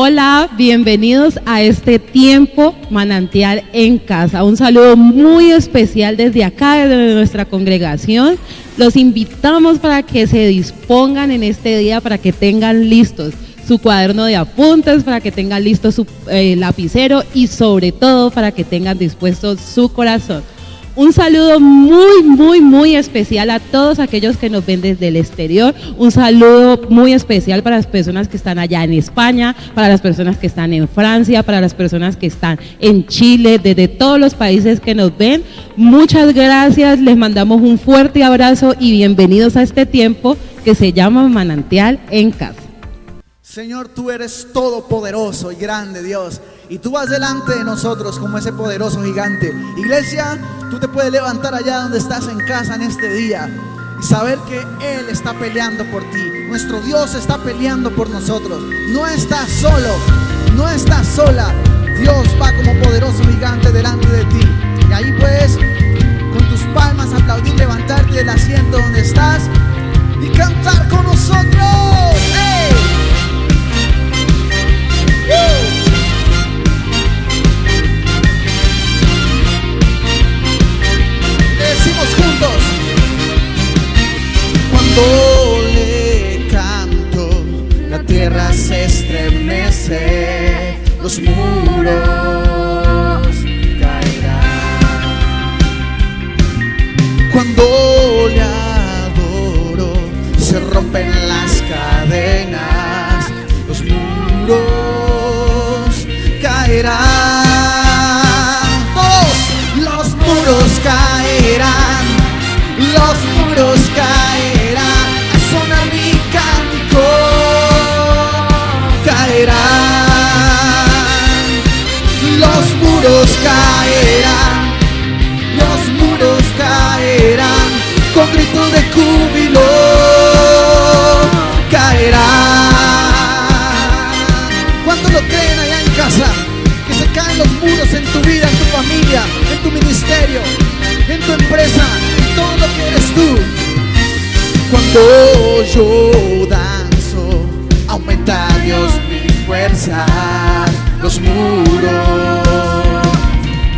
Hola, bienvenidos a este tiempo manantial en casa. Un saludo muy especial desde acá, desde nuestra congregación. Los invitamos para que se dispongan en este día, para que tengan listos su cuaderno de apuntes, para que tengan listo su lapicero y sobre todo para que tengan dispuesto su corazón. Un saludo muy especial a todos aquellos que nos ven desde el exterior. Un saludo muy especial para las personas que están allá en España, para las personas que están en Francia, para las personas que están en Chile, desde todos los países que nos ven. Muchas gracias, les mandamos un fuerte abrazo y bienvenidos a este tiempo que se llama Manantial en Casa. Señor, tú eres todopoderoso y grande, Dios, y tú vas delante de nosotros como ese poderoso gigante. Iglesia, tú te puedes levantar allá donde estás en casa en este día y saber que Él está peleando por ti. Nuestro Dios está peleando por nosotros. No estás solo, no estás sola. Dios va como poderoso gigante delante de ti. Y ahí puedes con tus palmas aplaudir, levantarte del asiento donde estás y cantar con nosotros. ¡Hey! Decimos juntos: cuando le canto, la tierra se estremece, los muros caerán. Cuando le adoro, se rompen las cadenas, los muros caerán. Todos los muros caerán, los muros caerán. A sonar mi cántico caerán. Los muros caerán, los muros caerán. Con gritos de júbilo caerán. ¿Cuántos lo creen allá en casa? Que se caen los muros en tu vida, en tu familia, en tu ministerio, en tu empresa, en todo lo que eres tú. Cuando yo danzo, aumenta Dios mis fuerzas, los muros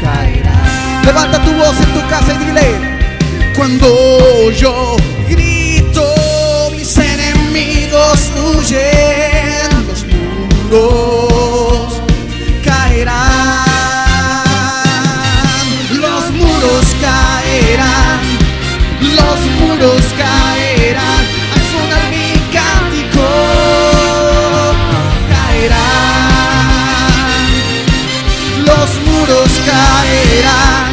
caerán. Levanta tu voz en tu casa y dile: cuando yo grito, mis enemigos huyen, los muros caerán, los muros caerán, los muros caerán. Al sonar mi cántico caerán, los muros caerán,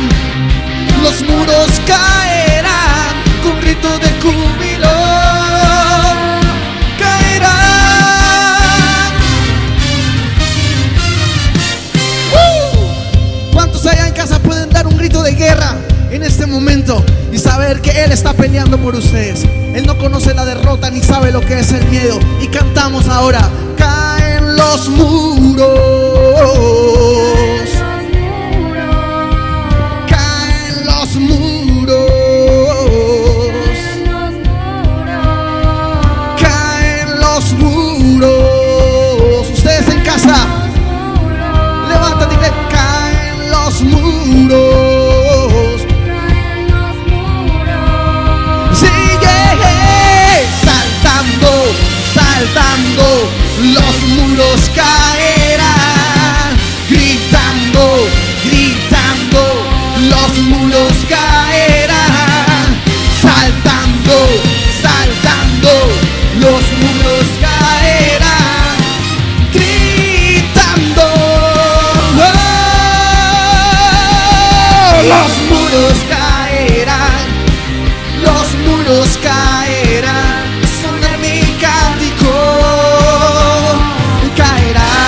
los muros caerán. Con grito de júbilo caerán. ¿Cuántos allá en casa pueden dar un grito de guerra en este momento y saber que Él está peleando por ustedes? Él no conoce la derrota ni sabe lo que es el miedo. Y cantamos ahora: caen los muros, caen los muros, caen los muros. Ustedes en casa, levántate y dile: caen los muros. Sigue saltando, saltando, los muros caerán. Gritando, gritando, los muros caerán. Saltando, saltando, los muros caerán. Gritando, oh, los muros caerán, los muros caerán. Sonar mi cántico caerán.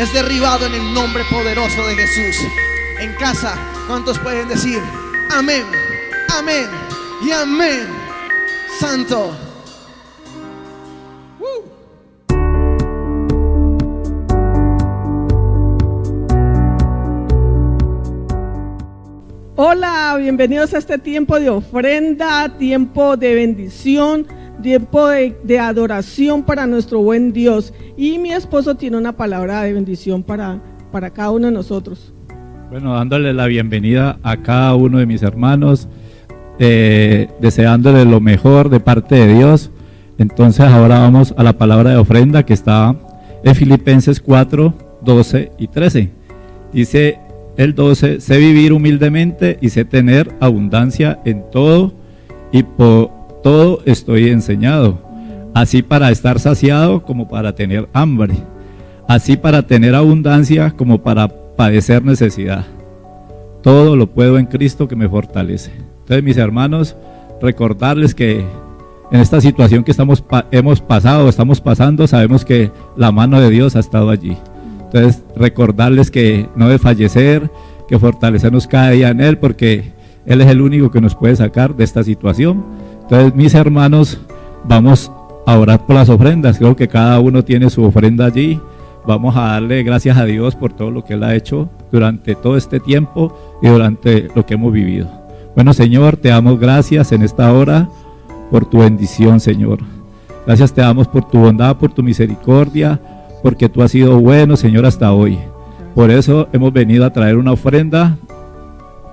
es derribado en el nombre poderoso de Jesús. En casa, ¿cuántos pueden decir amén, amén y amén? Santo. Hola, bienvenidos a este tiempo de ofrenda, tiempo de bendición, tiempo de adoración para nuestro buen Dios. Y mi esposo tiene una palabra de bendición para cada uno de nosotros. Bueno, dándole la bienvenida a cada uno de mis hermanos, deseándole lo mejor de parte de Dios. Entonces ahora vamos a la palabra de ofrenda que está en Filipenses 4, 12 y 13. Dice el 12, sé vivir humildemente y sé tener abundancia en todo y por todo estoy enseñado, así para estar saciado como para tener hambre, así para tener abundancia como para padecer necesidad. Todo lo puedo en Cristo que me fortalece. Entonces, mis hermanos, recordarles que en esta situación que estamos pasando, sabemos que la mano de Dios ha estado allí. Entonces, recordarles que no desfallecer, que fortalecernos cada día en Él, porque Él es el único que nos puede sacar de esta situación. Entonces, mis hermanos, vamos a orar por las ofrendas. Creo que cada uno tiene su ofrenda allí. Vamos a darle gracias a Dios por todo lo que Él ha hecho durante todo este tiempo y durante lo que hemos vivido. Bueno, Señor, te damos gracias en esta hora por tu bendición, Señor. Gracias te damos por tu bondad, por tu misericordia, porque tú has sido bueno, Señor, hasta hoy. Por eso hemos venido a traer una ofrenda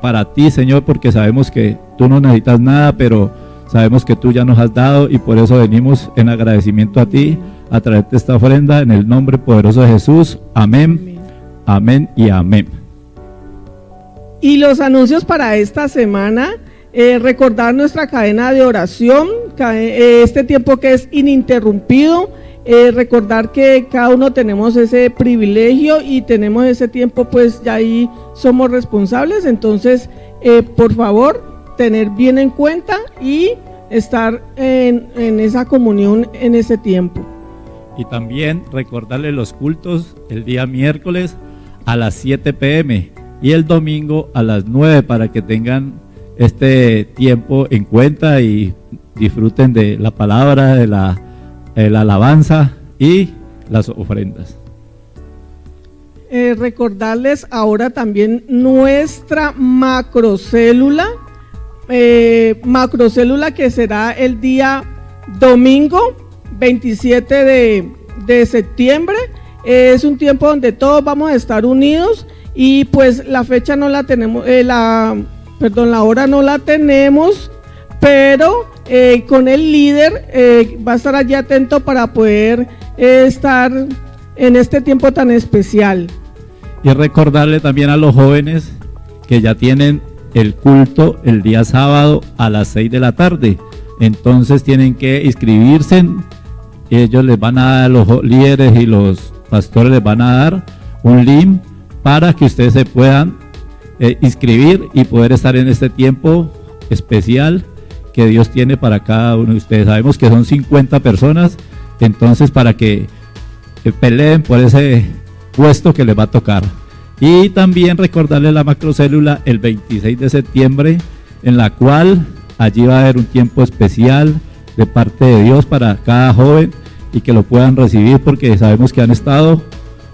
para ti, Señor, porque sabemos que tú no necesitas nada, pero sabemos que tú ya nos has dado y por eso venimos en agradecimiento a ti a traerte esta ofrenda en el nombre poderoso de Jesús. Amén, amén y amén. Y los anuncios para esta semana, recordar nuestra cadena de oración, este tiempo que es ininterrumpido. Recordar que cada uno tenemos ese privilegio y tenemos ese tiempo, pues ya ahí somos responsables. Entonces, por favor, tener bien en cuenta y estar en esa comunión en ese tiempo. Y también recordarle los cultos el día miércoles a las 7 p.m. y el domingo a las 9 para que tengan este tiempo en cuenta y disfruten de la palabra, de la alabanza y las ofrendas. Recordarles ahora también nuestra macrocélula, que será el día domingo 27 de septiembre. Es un tiempo donde todos vamos a estar unidos y pues la fecha no la tenemos, la hora no la tenemos, pero con el líder va a estar allí atento para poder estar en este tiempo tan especial. Y recordarle también a los jóvenes que ya tienen el culto el día sábado a las 6 de la tarde. Entonces tienen que inscribirse. Ellos les van a dar, los líderes y los pastores les van a dar un link para que ustedes se puedan inscribir y poder estar en este tiempo especial que Dios tiene para cada uno de ustedes. Sabemos que son 50 personas, entonces para que peleen por ese puesto que les va a tocar. Y también recordarles la macrocélula el 26 de septiembre, en la cual allí va a haber un tiempo especial de parte de Dios para cada joven y que lo puedan recibir, porque sabemos que han estado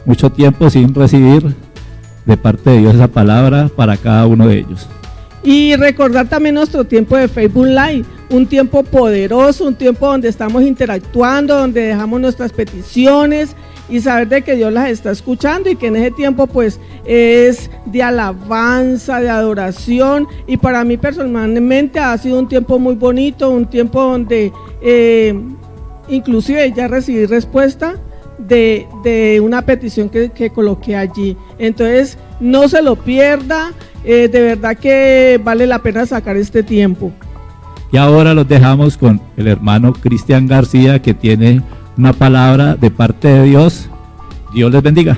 mucho tiempo sin recibir de parte de Dios esa palabra para cada uno de ellos. Y recordar también nuestro tiempo de Facebook Live, un tiempo poderoso, un tiempo donde estamos interactuando, donde dejamos nuestras peticiones y saber de que Dios las está escuchando y que en ese tiempo pues es de alabanza, de adoración. Y para mí personalmente ha sido un tiempo muy bonito, un tiempo donde inclusive ya recibí respuesta de una petición que coloqué allí. Entonces no se lo pierda, de verdad que vale la pena sacar este tiempo. Y ahora los dejamos con el hermano Cristian García, que tiene una palabra de parte de Dios. Dios les bendiga.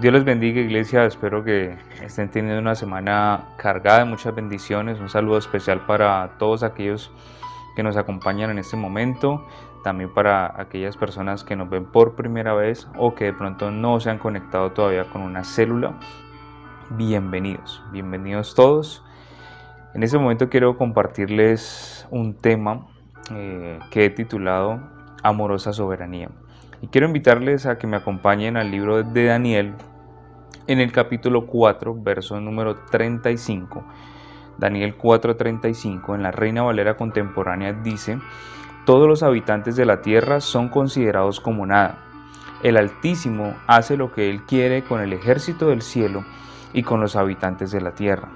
Dios les bendiga, iglesia. Espero que estén teniendo una semana cargada de muchas bendiciones. Un saludo especial para todos aquellos que nos acompañan en este momento, también para aquellas personas que nos ven por primera vez o que de pronto no se han conectado todavía con una célula. Bienvenidos todos. En este momento quiero compartirles un tema que he titulado Amorosa Soberanía. Y quiero invitarles a que me acompañen al libro de Daniel en el capítulo 4, verso número 35. Daniel 4:35 en la Reina Valera contemporánea dice: todos los habitantes de la tierra son considerados como nada. El Altísimo hace lo que Él quiere con el ejército del cielo y con los habitantes de la tierra.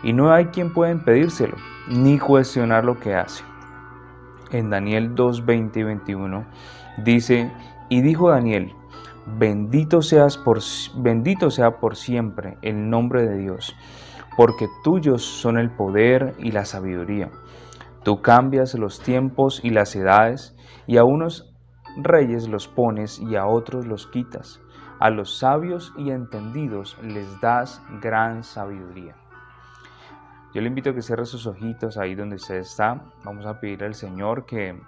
Y no hay quien pueda impedírselo, ni cuestionar lo que hace. En Daniel 2:20 y 21 dice: y dijo Daniel: bendito sea por siempre el nombre de Dios, porque tuyos son el poder y la sabiduría. Tú cambias los tiempos y las edades, y a unos reyes los pones y a otros los quitas. A los sabios y entendidos les das gran sabiduría. Yo le invito a que cierre sus ojitos ahí donde usted está. Vamos a pedir al Señor que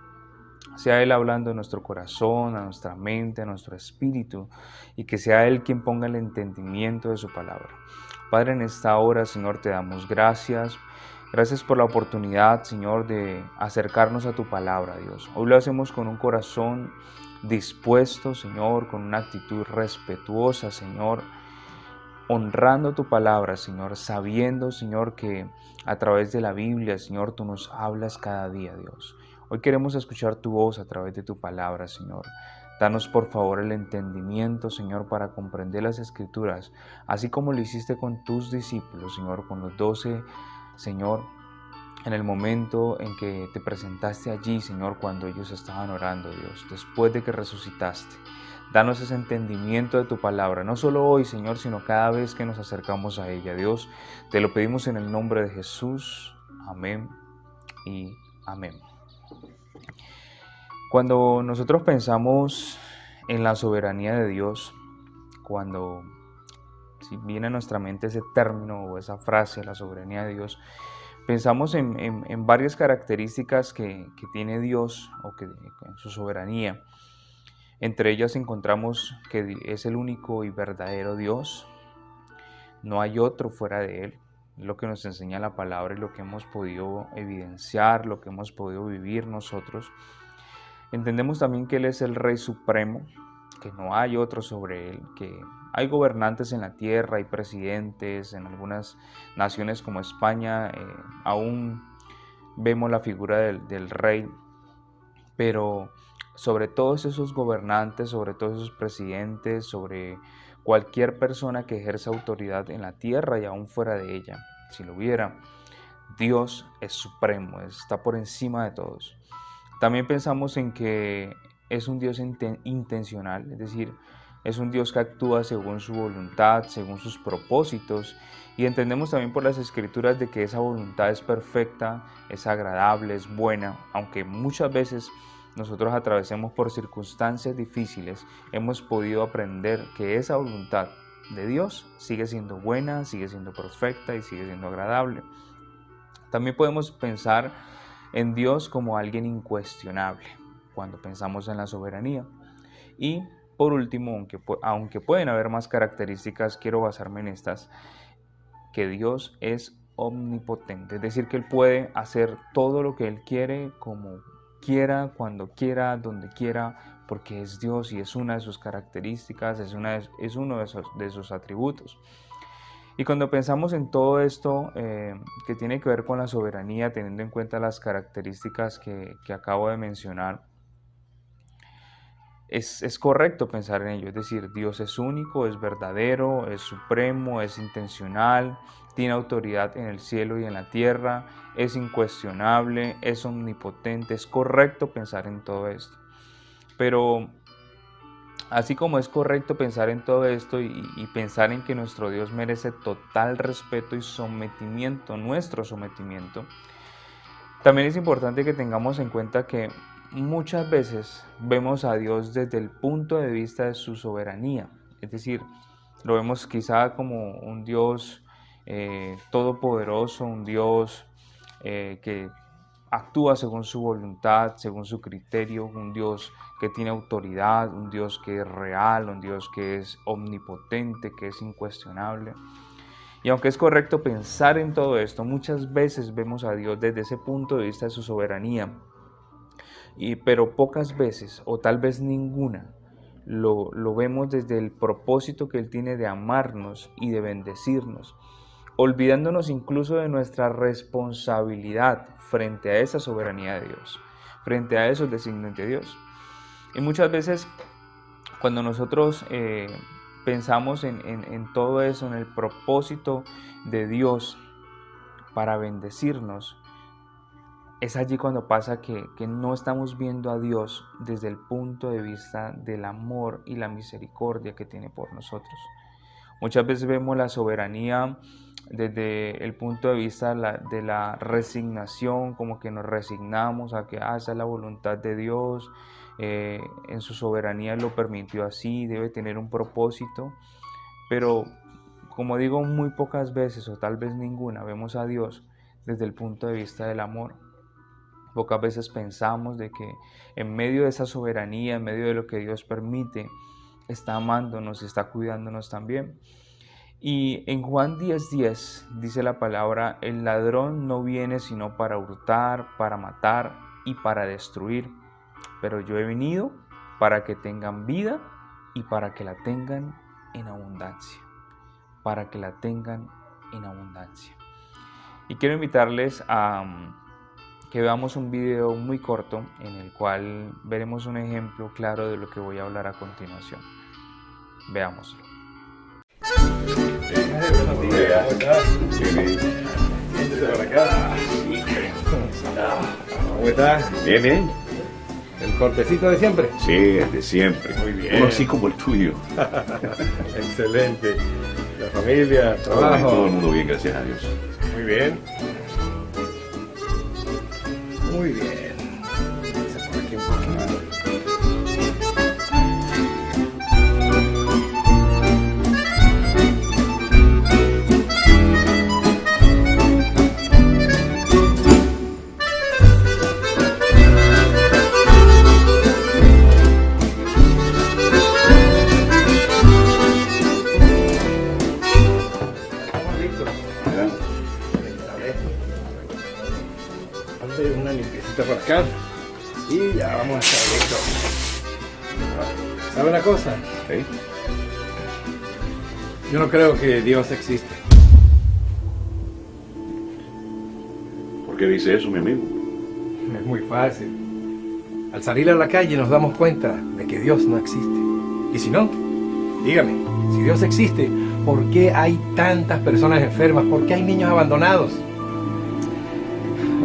sea Él hablando a nuestro corazón, a nuestra mente, a nuestro espíritu, y que sea Él quien ponga el entendimiento de su palabra. Padre, en esta hora, Señor, te damos gracias. Gracias por la oportunidad, Señor, de acercarnos a tu palabra, Dios. Hoy lo hacemos con un corazón dispuesto, Señor, con una actitud respetuosa, Señor, honrando tu palabra, Señor, sabiendo, Señor, que a través de la Biblia, Señor, tú nos hablas cada día, Dios. Hoy queremos escuchar tu voz a través de tu palabra, Señor. Danos por favor el entendimiento, Señor, para comprender las Escrituras, así como lo hiciste con tus discípulos, Señor, con los 12, Señor, en el momento en que te presentaste allí, Señor, cuando ellos estaban orando, Dios, después de que resucitaste. Danos ese entendimiento de tu palabra, no solo hoy, Señor, sino cada vez que nos acercamos a ella, Dios. Te lo pedimos en el nombre de Jesús. Amén y amén. Cuando nosotros pensamos en la soberanía de Dios, cuando viene a nuestra mente ese término o esa frase, la soberanía de Dios, pensamos en varias características que tiene Dios o que en su soberanía. Entre ellas encontramos que es el único y verdadero Dios, no hay otro fuera de Él. Lo que nos enseña la palabra y lo que hemos podido evidenciar, lo que hemos podido vivir nosotros. Entendemos también que Él es el Rey Supremo, que no hay otro sobre Él, que hay gobernantes en la tierra, hay presidentes, en algunas naciones como España aún vemos la figura del rey, pero sobre todos esos gobernantes, sobre todos esos presidentes, sobre cualquier persona que ejerza autoridad en la tierra y aún fuera de ella, si lo hubiera, Dios es supremo, está por encima de todos. También pensamos en que es un Dios intencional, es decir, es un Dios que actúa según su voluntad, según sus propósitos, y entendemos también por las Escrituras de que esa voluntad es perfecta, es agradable, es buena, aunque muchas veces nosotros atravesemos por circunstancias difíciles, hemos podido aprender que esa voluntad de Dios sigue siendo buena, sigue siendo perfecta y sigue siendo agradable. También podemos pensar en Dios como alguien incuestionable cuando pensamos en la soberanía. Y por último, aunque pueden haber más características, quiero basarme en estas, que Dios es omnipotente, es decir, que Él puede hacer todo lo que Él quiere, como quiera, cuando quiera, donde quiera, porque es Dios y es una de sus características, es uno de sus atributos. Y cuando pensamos en todo esto que tiene que ver con la soberanía, teniendo en cuenta las características que acabo de mencionar, es correcto pensar en ello, es decir, Dios es único, es verdadero, es supremo, es intencional, tiene autoridad en el cielo y en la tierra, es incuestionable, es omnipotente, es correcto pensar en todo esto. Pero así como es correcto pensar en todo esto y pensar en que nuestro Dios merece total respeto y sometimiento, nuestro sometimiento, también es importante que tengamos en cuenta que muchas veces vemos a Dios desde el punto de vista de su soberanía, es decir, lo vemos quizá como un Dios todopoderoso, un Dios que actúa según su voluntad, según su criterio, un Dios que tiene autoridad, un Dios que es real, un Dios que es omnipotente, que es incuestionable. Y aunque es correcto pensar en todo esto, muchas veces vemos a Dios desde ese punto de vista de su soberanía, pero pocas veces, o tal vez ninguna, lo vemos desde el propósito que Él tiene de amarnos y de bendecirnos, olvidándonos incluso de nuestra responsabilidad frente a esa soberanía de Dios, frente a esos designios de Dios. Y muchas veces cuando nosotros pensamos en todo eso, en el propósito de Dios para bendecirnos, es allí cuando pasa que no estamos viendo a Dios desde el punto de vista del amor y la misericordia que tiene por nosotros. Muchas veces vemos la soberanía desde el punto de vista de la resignación, como que nos resignamos a que esa es la voluntad de Dios, en su soberanía lo permitió así, debe tener un propósito, pero como digo, muy pocas veces o tal vez ninguna vemos a Dios desde el punto de vista del amor. Pocas veces pensamos de que en medio de esa soberanía, en medio de lo que Dios permite, está amándonos, está cuidándonos también. Y en Juan 10:10 dice la palabra: el ladrón no viene sino para hurtar, para matar y para destruir, pero yo he venido para que tengan vida y para que la tengan en abundancia, para que la tengan en abundancia. Y quiero invitarles a que veamos un video muy corto en el cual veremos un ejemplo claro de lo que voy a hablar a continuación. Veámoslo. ¿Cómo estás? Bien, bien. ¿El cortecito de siempre? Sí, el de siempre. Muy bien. Uno así como el tuyo. Excelente. La familia, el trabajo. Todo el mundo bien, gracias a Dios. Muy bien. Muy bien. Vamos a por aquí un poquito. Una limpiecita por acá y ya vamos a estar listos. ¿Sabe una cosa? ¿Sí? Yo no creo que Dios existe. ¿Por qué dice eso, mi amigo? Es muy fácil. Al salir a la calle nos damos cuenta de que Dios no existe. Y si no, dígame, si Dios existe, ¿por qué hay tantas personas enfermas? ¿Por qué hay niños abandonados?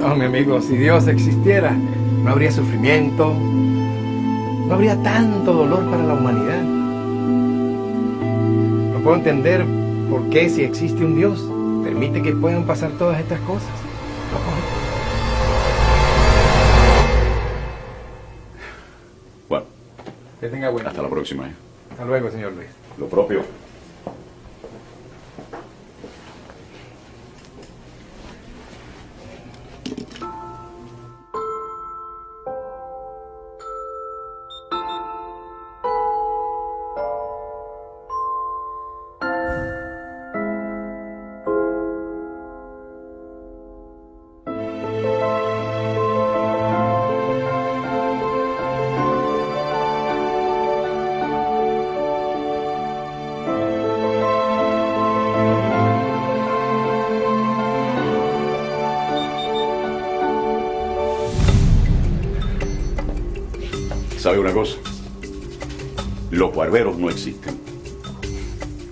No, mi amigo, si Dios existiera, no habría sufrimiento, no habría tanto dolor para la humanidad. No puedo entender por qué, si existe un Dios, permite que puedan pasar todas estas cosas. No puedo. Bueno, Que tenga buen día. hasta la próxima. Hasta luego, señor Luis. Lo propio. ¿Sabe una cosa? Los barberos no existen.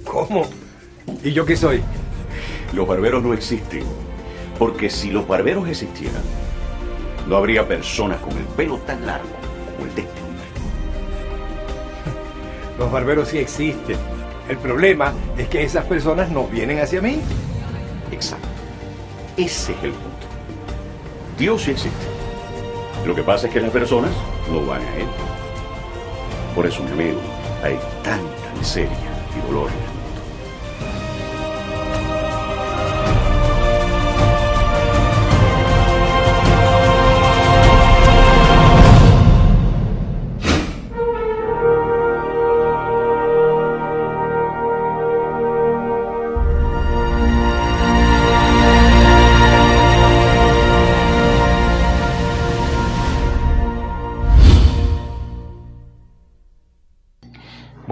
¿Cómo? ¿Y yo qué soy? Los barberos no existen. Porque si los barberos existieran, no habría personas con el pelo tan largo como el de este hombre. Los barberos sí existen. El problema es que esas personas no vienen hacia mí. Exacto. Ese es el punto. Dios sí existe. Lo que pasa es que las personas no van a Él. Por eso, mi amigo, hay tanta miseria y dolor en el mundo.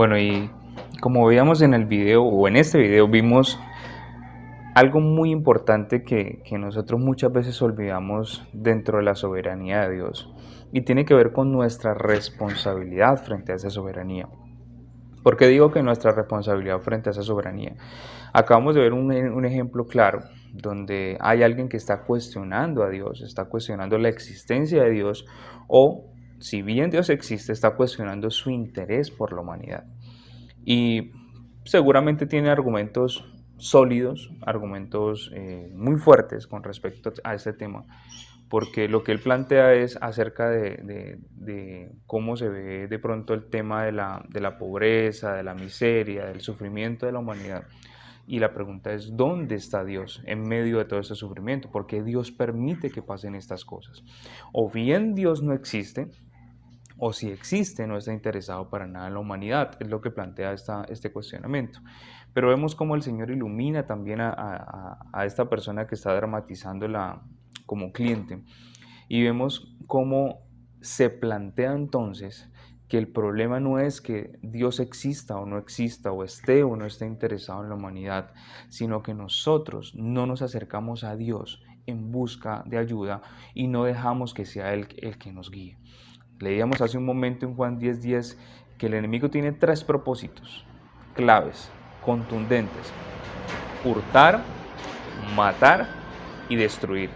Bueno, y como veíamos en el video, o en este video, vimos algo muy importante que nosotros muchas veces olvidamos dentro de la soberanía de Dios, y tiene que ver con nuestra responsabilidad frente a esa soberanía. ¿Por qué digo que nuestra responsabilidad frente a esa soberanía? Acabamos de ver un ejemplo claro, donde hay alguien que está cuestionando a Dios, está cuestionando la existencia de Dios, o si bien Dios existe, está cuestionando su interés por la humanidad. Y seguramente tiene argumentos sólidos, argumentos muy fuertes con respecto a este tema, porque lo que él plantea es acerca de cómo se ve de pronto el tema de la pobreza, de la miseria, del sufrimiento de la humanidad. Y la pregunta es, ¿dónde está Dios en medio de todo este sufrimiento? ¿Por qué Dios permite que pasen estas cosas? O bien Dios no existe, o si existe, no está interesado para nada en la humanidad. Es lo que plantea este cuestionamiento. Pero vemos cómo el Señor ilumina también a esta persona que está dramatizándola como cliente. Y vemos cómo se plantea entonces que el problema no es que Dios exista o no exista, o esté o no esté interesado en la humanidad, sino que nosotros no nos acercamos a Dios en busca de ayuda y no dejamos que sea Él el que nos guíe. Leíamos hace un momento en Juan 10:10 que el enemigo tiene 3 propósitos claves, contundentes: hurtar, matar y destruir.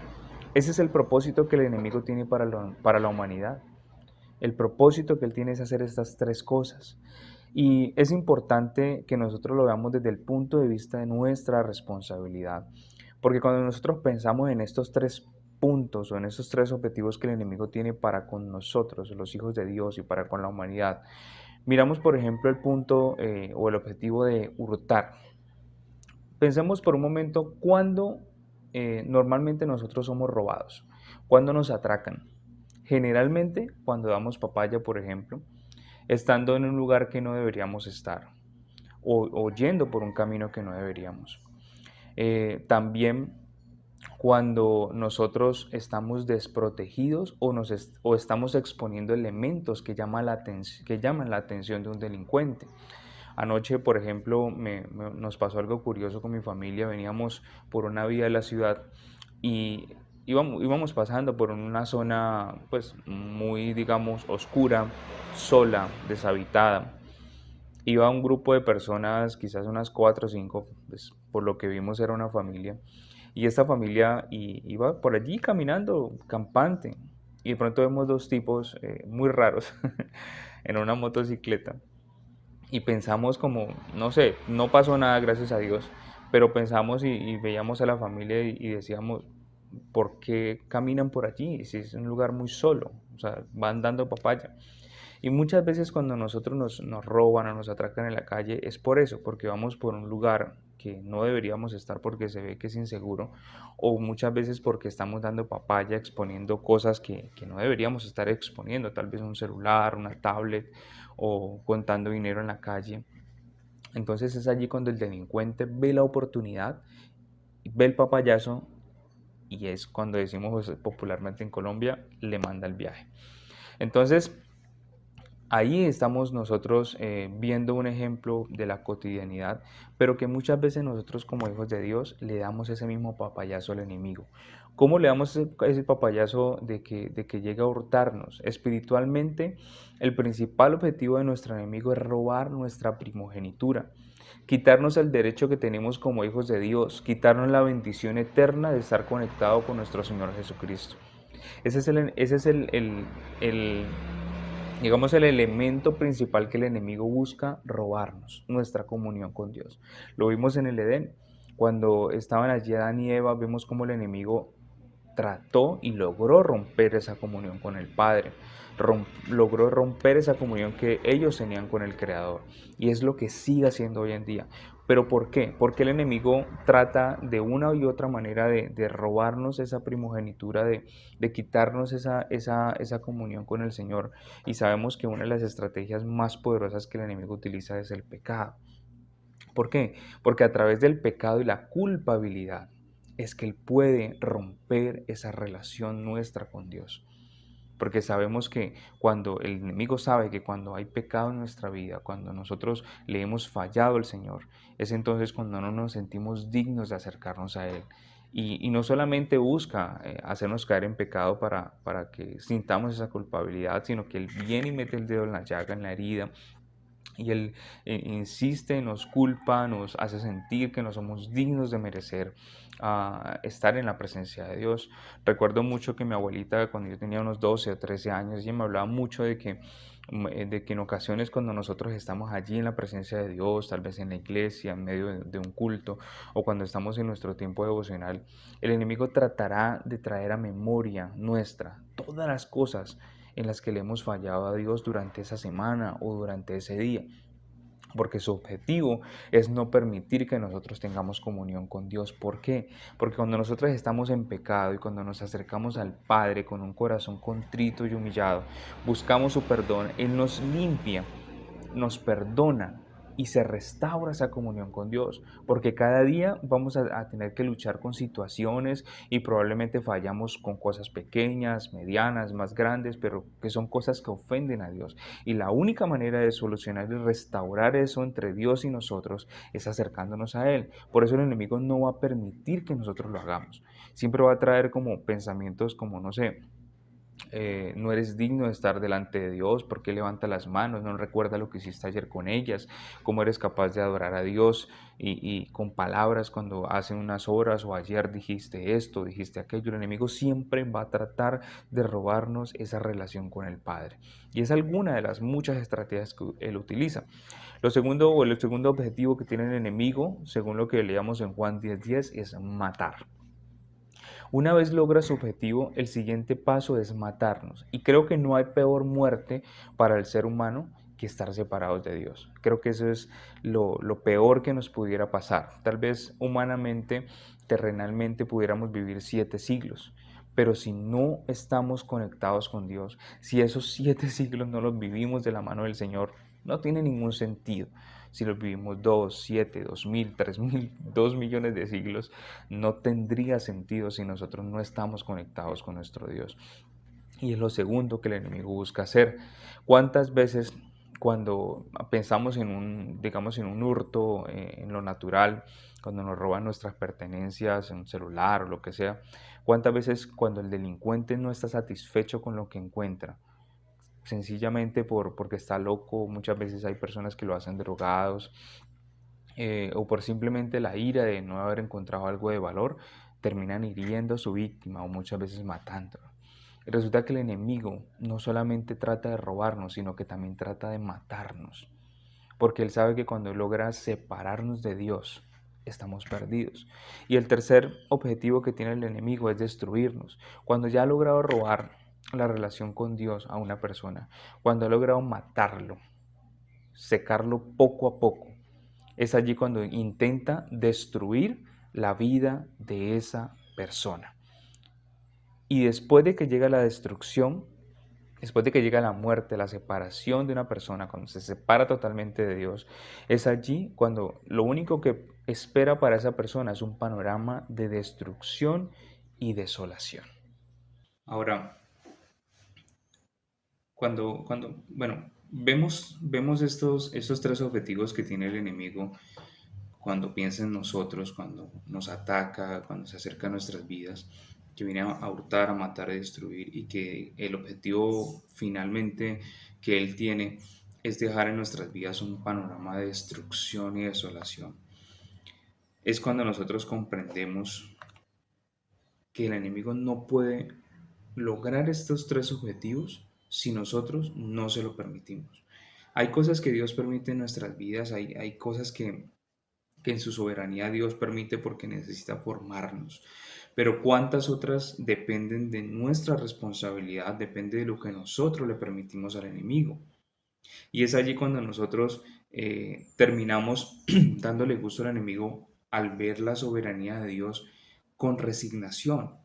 Ese es el propósito que el enemigo tiene para la humanidad. El propósito que él tiene es hacer estas 3 cosas. Y es importante que nosotros lo veamos desde el punto de vista de nuestra responsabilidad. Porque cuando nosotros pensamos en estos 3 puntos o en estos 3 objetivos que el enemigo tiene para con nosotros, los hijos de Dios, y para con la humanidad, miramos por ejemplo el punto o el objetivo de hurtar. Pensemos por un momento cuándo normalmente nosotros somos robados, cuándo nos atracan. Generalmente cuando damos papaya, por ejemplo, estando en un lugar que no deberíamos estar, o yendo por un camino que no deberíamos. También cuando nosotros estamos desprotegidos o estamos exponiendo elementos que llaman la atención de un delincuente. Anoche, por ejemplo, nos pasó algo curioso con mi familia. Veníamos por una vía de la ciudad y íbamos pasando por una zona pues muy, digamos, oscura, sola, deshabitada. Iba un grupo de personas, quizás unas 4 o 5, pues, por lo que vimos era una familia. Y esta familia iba por allí caminando, campante. Y de pronto vemos 2 tipos muy raros en una motocicleta. Y pensamos como, no sé, no pasó nada, gracias a Dios, pero pensamos y veíamos a la familia y decíamos, ¿por qué caminan por allí? Si es un lugar muy solo, o sea, van dando papaya. Y muchas veces cuando nosotros nos roban o nos atracan en la calle es por eso, porque vamos por un lugar que no deberíamos estar porque se ve que es inseguro, o muchas veces porque estamos dando papaya, exponiendo cosas que no deberíamos estar exponiendo, tal vez un celular, una tablet, o contando dinero en la calle. Entonces es allí cuando el delincuente ve la oportunidad, ve el papayazo, y es cuando decimos popularmente en Colombia, le manda el viaje. Entonces ahí estamos nosotros viendo un ejemplo de la cotidianidad, pero que muchas veces nosotros como hijos de Dios le damos ese mismo papayazo al enemigo. ¿Cómo le damos ese papayazo de que llega a hurtarnos? Espiritualmente, el principal objetivo de nuestro enemigo es robar nuestra primogenitura, quitarnos el derecho que tenemos como hijos de Dios, quitarnos la bendición eterna de estar conectado con nuestro Señor Jesucristo. Ese es digamos, el elemento principal que el enemigo busca: robarnos nuestra comunión con Dios. Lo vimos en el Edén, cuando estaban allí Adán y Eva, vemos cómo el enemigo trató y logró romper esa comunión con el Padre, logró romper esa comunión que ellos tenían con el Creador, y es lo que sigue haciendo hoy en día. ¿Pero por qué? Porque el enemigo trata de una y otra manera de robarnos esa primogenitura, de quitarnos esa comunión con el Señor, y sabemos que una de las estrategias más poderosas que el enemigo utiliza es el pecado. ¿Por qué? Porque a través del pecado y la culpabilidad es que él puede romper esa relación nuestra con Dios. porque sabemos que cuando el enemigo sabe que cuando hay pecado en nuestra vida, cuando nosotros le hemos fallado al Señor, es entonces cuando no nos sentimos dignos de acercarnos a Él. Y no solamente busca hacernos caer en pecado para que sintamos esa culpabilidad, sino que Él viene y mete el dedo en la llaga, en la herida, y Él insiste, nos culpa, nos hace sentir que no somos dignos de merecer estar en la presencia de Dios. Recuerdo mucho que mi abuelita, cuando yo tenía unos 12 o 13 años, ella me hablaba mucho de que en ocasiones cuando nosotros estamos allí en la presencia de Dios, tal vez en la iglesia, en medio de un culto, o cuando estamos en nuestro tiempo devocional, el enemigo tratará de traer a memoria nuestra todas las cosas en las que le hemos fallado a Dios durante esa semana o durante ese día. Porque su objetivo es no permitir que nosotros tengamos comunión con Dios. ¿Por qué? Porque cuando nosotros estamos en pecado y cuando nos acercamos al Padre con un corazón contrito y humillado, buscamos su perdón, Él nos limpia, nos perdona y se restaura esa comunión con Dios, porque cada día vamos a tener que luchar con situaciones y probablemente fallamos con cosas pequeñas, medianas, más grandes, pero que son cosas que ofenden a Dios. Y la única manera de solucionar y restaurar eso entre Dios y nosotros es acercándonos a Él. Por eso el enemigo no va a permitir que nosotros lo hagamos. Siempre va a traer como pensamientos como, no sé, no eres digno de estar delante de Dios, ¿por qué levanta las manos? No recuerda lo que hiciste ayer con ellas, cómo eres capaz de adorar a Dios y con palabras cuando hace unas horas o ayer dijiste esto, dijiste aquello. El enemigo siempre va a tratar de robarnos esa relación con el Padre. Y es alguna de las muchas estrategias que él utiliza. El segundo objetivo que tiene el enemigo, según lo que leíamos en Juan 10:10, es matar. Una vez logra su objetivo, el siguiente paso es matarnos. Y creo que no hay peor muerte para el ser humano que estar separados de Dios. Creo que eso es lo peor que nos pudiera pasar. Tal vez humanamente, terrenalmente, pudiéramos vivir 7 siglos. Pero si no estamos conectados con Dios, si esos 7 siglos no los vivimos de la mano del Señor, no tiene ningún sentido. Si los vivimos 2, 7, 2000, 3000, 2 millones de siglos, no tendría sentido si nosotros no estamos conectados con nuestro Dios. Y es lo segundo que el enemigo busca hacer. ¿Cuántas veces cuando pensamos en un hurto en lo natural, cuando nos roban nuestras pertenencias, en un celular o lo que sea, cuántas veces cuando el delincuente no está satisfecho con lo que encuentra, sencillamente porque está loco, muchas veces hay personas que lo hacen drogados, o por simplemente la ira de no haber encontrado algo de valor, terminan hiriendo a su víctima o muchas veces matándola. Y resulta que el enemigo no solamente trata de robarnos, sino que también trata de matarnos, porque él sabe que cuando logra separarnos de Dios, estamos perdidos. Y el tercer objetivo que tiene el enemigo es destruirnos. Cuando ya ha logrado robar la relación con Dios a una persona, cuando ha logrado matarlo, secarlo poco a poco, es allí cuando intenta destruir la vida de esa persona. Y después de que llega la destrucción, después de que llega la muerte, la separación de una persona, cuando se separa totalmente de Dios, es allí cuando lo único que espera para esa persona es un panorama de destrucción y desolación. Ahora, vemos estos 3 objetivos que tiene el enemigo cuando piensa en nosotros, cuando nos ataca, cuando se acerca a nuestras vidas, que viene a hurtar, a matar, a destruir, y que el objetivo finalmente que él tiene es dejar en nuestras vidas un panorama de destrucción y desolación. Es cuando nosotros comprendemos que el enemigo no puede lograr estos 3 objetivos si nosotros no se lo permitimos. Hay cosas que Dios permite en nuestras vidas, hay cosas que en su soberanía Dios permite porque necesita formarnos. Pero cuántas otras dependen de nuestra responsabilidad, depende de lo que nosotros le permitimos al enemigo. Y es allí cuando nosotros terminamos dándole gusto al enemigo al ver la soberanía de Dios con resignación.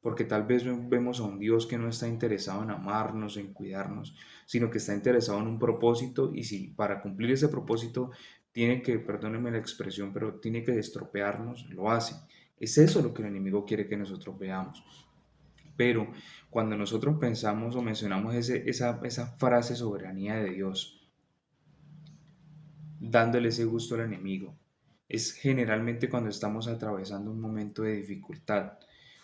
Porque tal vez vemos a un Dios que no está interesado en amarnos, en cuidarnos, sino que está interesado en un propósito, y si para cumplir ese propósito tiene que, perdónenme la expresión, pero tiene que estropearnos, lo hace. Es eso lo que el enemigo quiere que nosotros veamos. Pero cuando nosotros pensamos o mencionamos esa frase soberanía de Dios, dándole ese gusto al enemigo, es generalmente cuando estamos atravesando un momento de dificultad,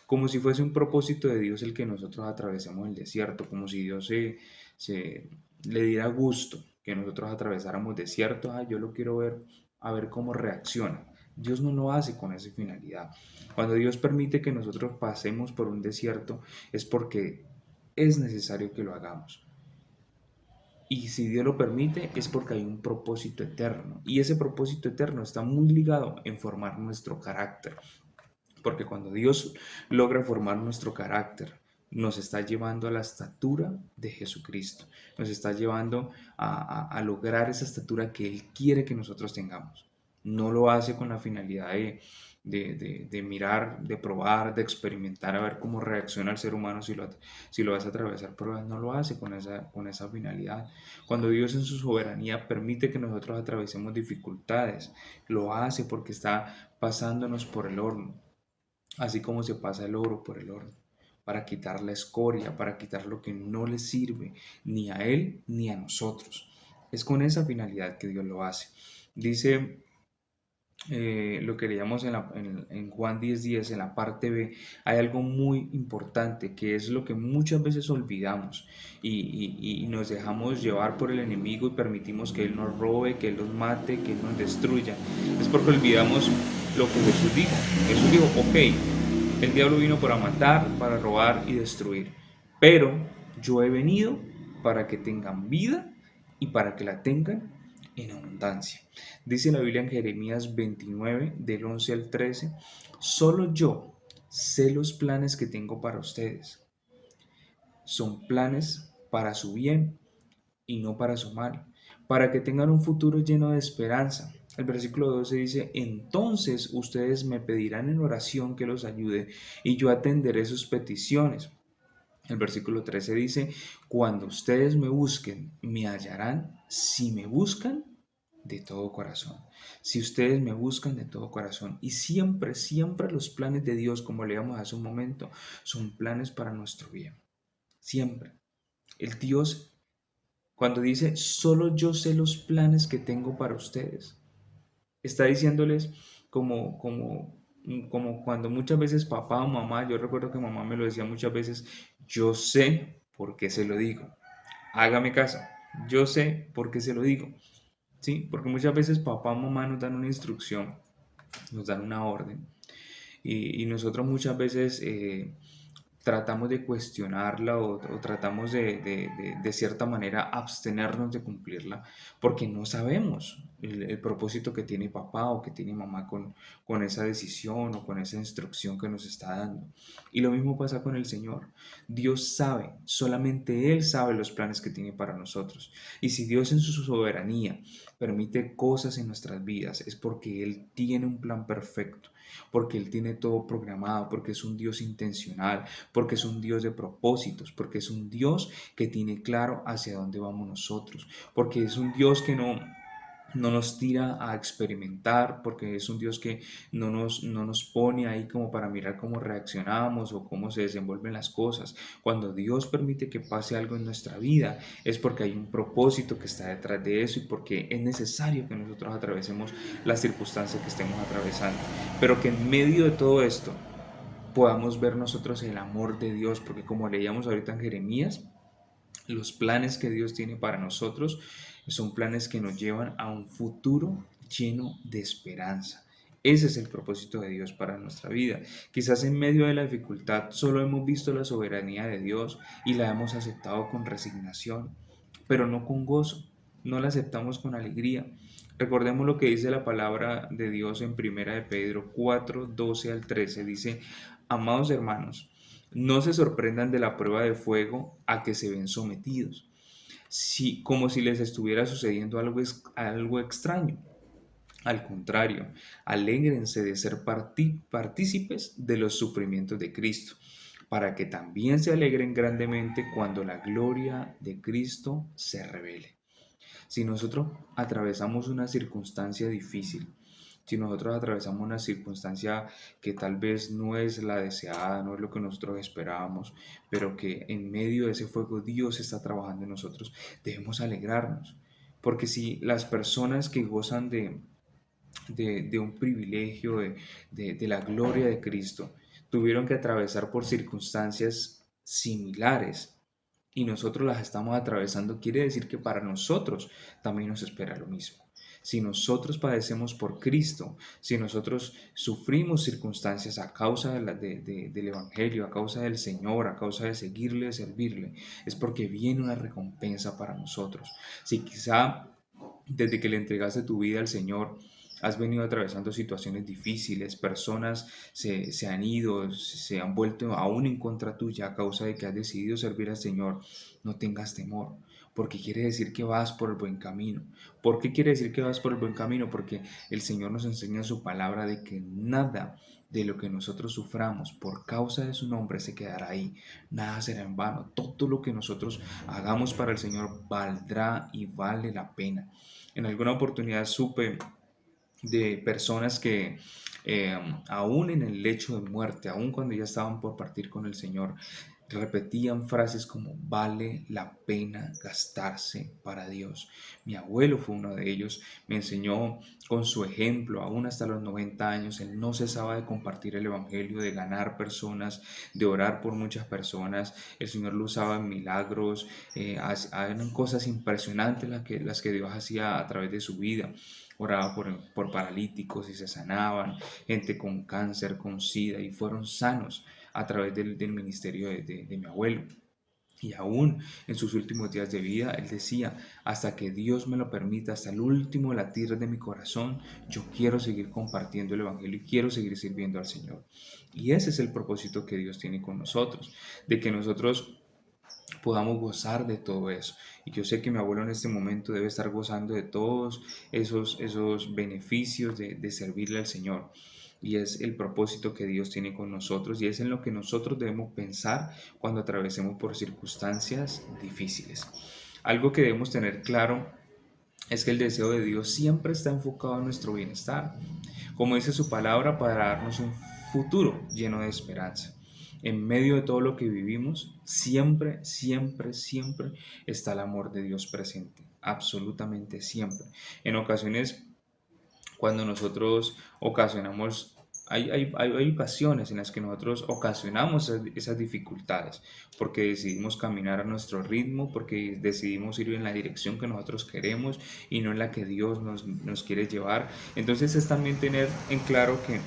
como si fuese un propósito de Dios el que nosotros atravesemos el desierto, como si Dios le diera gusto que nosotros atravesáramos desiertos. Yo lo quiero ver, a ver cómo reacciona. Dios no lo hace con esa finalidad. Cuando Dios permite que nosotros pasemos por un desierto es porque es necesario que lo hagamos. Y si Dios lo permite es porque hay un propósito eterno. Y ese propósito eterno está muy ligado en formar nuestro carácter. Porque cuando Dios logra formar nuestro carácter, nos está llevando a la estatura de Jesucristo. Nos está llevando a lograr esa estatura que Él quiere que nosotros tengamos. No lo hace con la finalidad de mirar, de probar, de experimentar, a ver cómo reacciona el ser humano si lo vas a atravesar pruebas. No lo hace con esa finalidad. Cuando Dios en su soberanía permite que nosotros atravesemos dificultades, lo hace porque está pasándonos por el horno, así como se pasa el oro por el horno, para quitar la escoria, para quitar lo que no le sirve ni a Él ni a nosotros. Es con esa finalidad que Dios lo hace. Dice lo que leíamos en Juan 10:10, en la parte B, hay algo muy importante que es lo que muchas veces olvidamos y nos dejamos llevar por el enemigo y permitimos que Él nos robe, que Él nos mate, que Él nos destruya. Es porque olvidamos lo que Jesús dijo. Jesús dijo, ok, el diablo vino para matar, para robar y destruir, pero yo he venido para que tengan vida y para que la tengan en abundancia. Dice la Biblia en Jeremías 29, del 11 al 13, solo yo sé los planes que tengo para ustedes. Son planes para su bien y no para su mal, para que tengan un futuro lleno de esperanza. El versículo 12 dice, entonces ustedes me pedirán en oración que los ayude y yo atenderé sus peticiones. El versículo 13 dice, cuando ustedes me busquen, me hallarán si me buscan de todo corazón. Si ustedes me buscan de todo corazón. Y siempre, siempre los planes de Dios, como leíamos hace un momento, son planes para nuestro bien. Siempre. El Dios, cuando dice, solo yo sé los planes que tengo para ustedes, está diciéndoles como cuando muchas veces papá o mamá, yo recuerdo que mamá me lo decía muchas veces, yo sé por qué se lo digo, hágame caso, yo sé por qué se lo digo, ¿sí? Porque muchas veces papá o mamá nos dan una instrucción, nos dan una orden, y nosotros muchas veces tratamos de cuestionarla o tratamos de cierta manera abstenernos de cumplirla porque no sabemos el propósito que tiene papá o que tiene mamá con esa decisión o con esa instrucción que nos está dando. Y lo mismo pasa con el Señor. Dios sabe, solamente Él sabe los planes que tiene para nosotros. Y si Dios en su soberanía permite cosas en nuestras vidas, es porque Él tiene un plan perfecto, porque Él tiene todo programado, porque es un Dios intencional, porque es un Dios de propósitos, porque es un Dios que tiene claro hacia dónde vamos nosotros, porque es un Dios que no nos tira a experimentar, porque es un Dios que no nos pone ahí como para mirar cómo reaccionamos o cómo se desenvuelven las cosas. Cuando Dios permite que pase algo en nuestra vida es porque hay un propósito que está detrás de eso y porque es necesario que nosotros atravesemos las circunstancias que estemos atravesando, pero que en medio de todo esto podamos ver nosotros el amor de Dios, porque como leíamos ahorita en Jeremías, los planes que Dios tiene para nosotros son planes que nos llevan a un futuro lleno de esperanza. Ese es el propósito de Dios para nuestra vida. Quizás en medio de la dificultad solo hemos visto la soberanía de Dios y la hemos aceptado con resignación, pero no con gozo, no la aceptamos con alegría. Recordemos lo que dice la palabra de Dios en 1 de Pedro 4, 12 al 13. Dice, amados hermanos, no se sorprendan de la prueba de fuego a que se ven sometidos, como si les estuviera sucediendo algo extraño. Al contrario, alégrense de ser partícipes de los sufrimientos de Cristo, para que también se alegren grandemente cuando la gloria de Cristo se revele. Si nosotros atravesamos una circunstancia difícil, Si nosotros atravesamos una circunstancia que tal vez no es la deseada, no es lo que nosotros esperábamos, pero que en medio de ese fuego Dios está trabajando en nosotros, debemos alegrarnos. Porque si las personas que gozan de un privilegio, de la gloria de Cristo, tuvieron que atravesar por circunstancias similares y nosotros las estamos atravesando, quiere decir que para nosotros también nos espera lo mismo. Si nosotros padecemos por Cristo, si nosotros sufrimos circunstancias a causa del Evangelio, a causa del Señor, a causa de seguirle, de servirle, es porque viene una recompensa para nosotros. Si quizá desde que le entregaste tu vida al Señor, has venido atravesando situaciones difíciles, personas se han ido, se han vuelto aún en contra tuya a causa de que has decidido servir al Señor, no tengas temor, porque quiere decir que vas por el buen camino. ¿Por qué quiere decir que vas por el buen camino? Porque el Señor nos enseña en su palabra de que nada de lo que nosotros suframos por causa de su nombre se quedará ahí, nada será en vano, todo lo que nosotros hagamos para el Señor valdrá y vale la pena. En alguna oportunidad supe de personas que aún en el lecho de muerte, aún cuando ya estaban por partir con el Señor, repetían frases como vale la pena gastarse para Dios. Mi abuelo fue uno de ellos, me enseñó con su ejemplo, aún hasta los 90 años, él no cesaba de compartir el Evangelio, de ganar personas, de orar por muchas personas, el Señor lo usaba en milagros, eran cosas impresionantes las que Dios hacía a través de su vida. Oraba por paralíticos y se sanaban, gente con cáncer, con SIDA y fueron sanos a través del ministerio de mi abuelo. Y aún en sus últimos días de vida, él decía, hasta que Dios me lo permita, hasta el último latir de mi corazón, yo quiero seguir compartiendo el Evangelio y quiero seguir sirviendo al Señor. Y ese es el propósito que Dios tiene con nosotros, de que nosotros podamos gozar de todo eso. Y yo sé que mi abuelo en este momento debe estar gozando de todos esos beneficios de servirle al Señor. Y es el propósito que Dios tiene con nosotros y es en lo que nosotros debemos pensar cuando atravesemos por circunstancias difíciles. Algo que debemos tener claro es que el deseo de Dios siempre está enfocado en nuestro bienestar, como dice su palabra, para darnos un futuro lleno de esperanza. En medio de todo lo que vivimos, siempre, siempre, siempre está el amor de Dios presente, absolutamente siempre. En ocasiones, cuando nosotros ocasionamos, hay ocasiones en las que nosotros ocasionamos esas dificultades, porque decidimos caminar a nuestro ritmo, porque decidimos ir en la dirección que nosotros queremos y no en la que Dios nos quiere llevar. Entonces es también tener en claro que